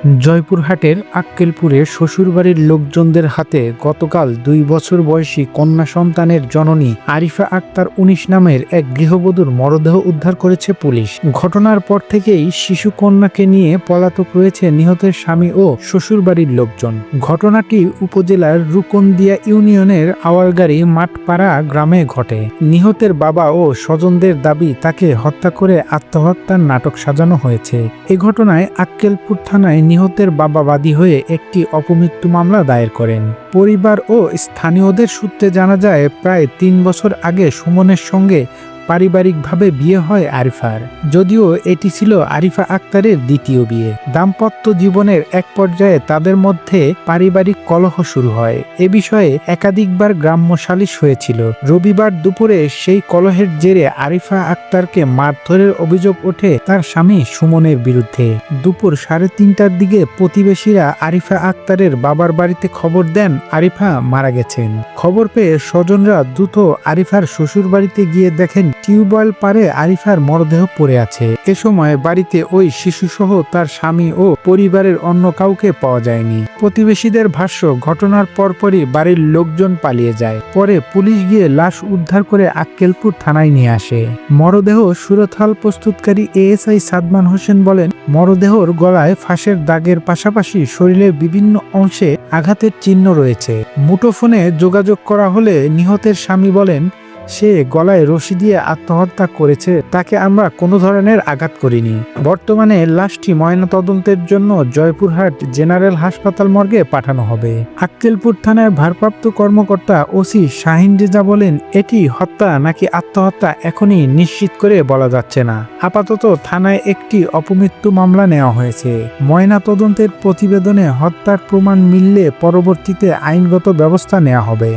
জয়পুরহাটের আক্কেলপুরে শ্বশুরবাড়ির লোকজনদের হাতে গতকাল ২ বছর বয়সী কন্যা সন্তানের জননী আরিফা আক্তার ১৯ নামের এক গৃহবধূর মরদেহ উদ্ধার করেছে পুলিশ। ঘটনার পর থেকেই শিশু কন্যাকে নিয়ে পলাতক রয়েছে নিহতের স্বামী ও শ্বশুরবাড়ির লোকজন। ঘটনাটি উপজেলার রুকনদিয়া ইউনিয়নের আওয়ালগাড়ি মাঠপাড়া গ্রামে ঘটে। নিহতের বাবা ও স্বজনদের দাবি তাকে হত্যা করে আত্মহত্যার নাটক সাজানো হয়েছে। এ ঘটনায় আক্কেলপুর থানায় নিহতের বাবা বাদী হয়ে একটি অপমৃত্যু মামলা দায়ের করেন। পরিবার ও স্থানীয়দের সূত্রে জানা যায়, প্রায় ৩ বছর আগে সুমনের সঙ্গে পারিবারিকভাবে বিয়ে হয় আরিফার। যদিও এটি ছিল আরিফা আক্তারের দ্বিতীয় বিয়ে। দাম্পত্য জীবনের এক পর্যায়ে তাদের মধ্যে পারিবারিক কলহ শুরু হয়। এ বিষয়ে একাধিকবার গ্রাম্য সালিশ হয়েছিল। রবিবার দুপুরে সেই কলহের জেরে আরিফা আক্তারকে মারধরের অভিযোগ ওঠে তার স্বামী সুমনের বিরুদ্ধে। দুপুর ৩:৩০টার দিকে প্রতিবেশীরা আরিফা আক্তারের বাবার বাড়িতে খবর দেন আরিফা মারা গেছেন। খবর পেয়ে স্বজনরা দ্রুত আরিফার শ্বশুর বাড়িতে গিয়ে দেখেন টিউবওয়েল পারে আরিফার মরদেহ পড়ে আছে। এ সময় বাড়িতে ওই শিশুসহ তার স্বামী ও পরিবারের অন্য কাউকে পাওয়া যায়নি। প্রতিবেশীদের ভাষ্য, ঘটনার পরপরই বাড়ির লোকজন পালিয়ে যায়। পরে পুলিশ গিয়ে লাশ উদ্ধার করে আক্কেলপুর থানায় নিয়ে আসে। মরদেহ সুরতহাল প্রস্তুতকারী এএসআই সাদমান হোসেন বলেন, মরদেহর গলায় ফাঁসের দাগের পাশাপাশি শরীরের বিভিন্ন অংশে আঘাতের চিহ্ন রয়েছে। মুঠোফোনে যোগাযোগ করা হলে নিহতের স্বামী বলেন, সে গলায় রশি দিয়ে আত্মহত্যা করেছে, তাকে আমরা কোনো ধরনের আঘাত করিনি। বর্তমানে লাশটি ময়নাতদন্তের জন্য জয়পুরহাট জেনারেল হাসপাতাল মর্গে পাঠানো হবে। আক্কেলপুর থানার ভারপ্রাপ্ত কর্মকর্তা ওসি শাহিন রেজা বলেন, এটি হত্যা নাকি আত্মহত্যা এখনই নিশ্চিত করে বলা যাচ্ছে না। আপাতত থানায় একটি অপমৃত্যু মামলা নেওয়া হয়েছে। ময়নাতদন্তের প্রতিবেদনে হত্যার প্রমাণ মিললে পরবর্তীতে আইনগত ব্যবস্থা নেওয়া হবে।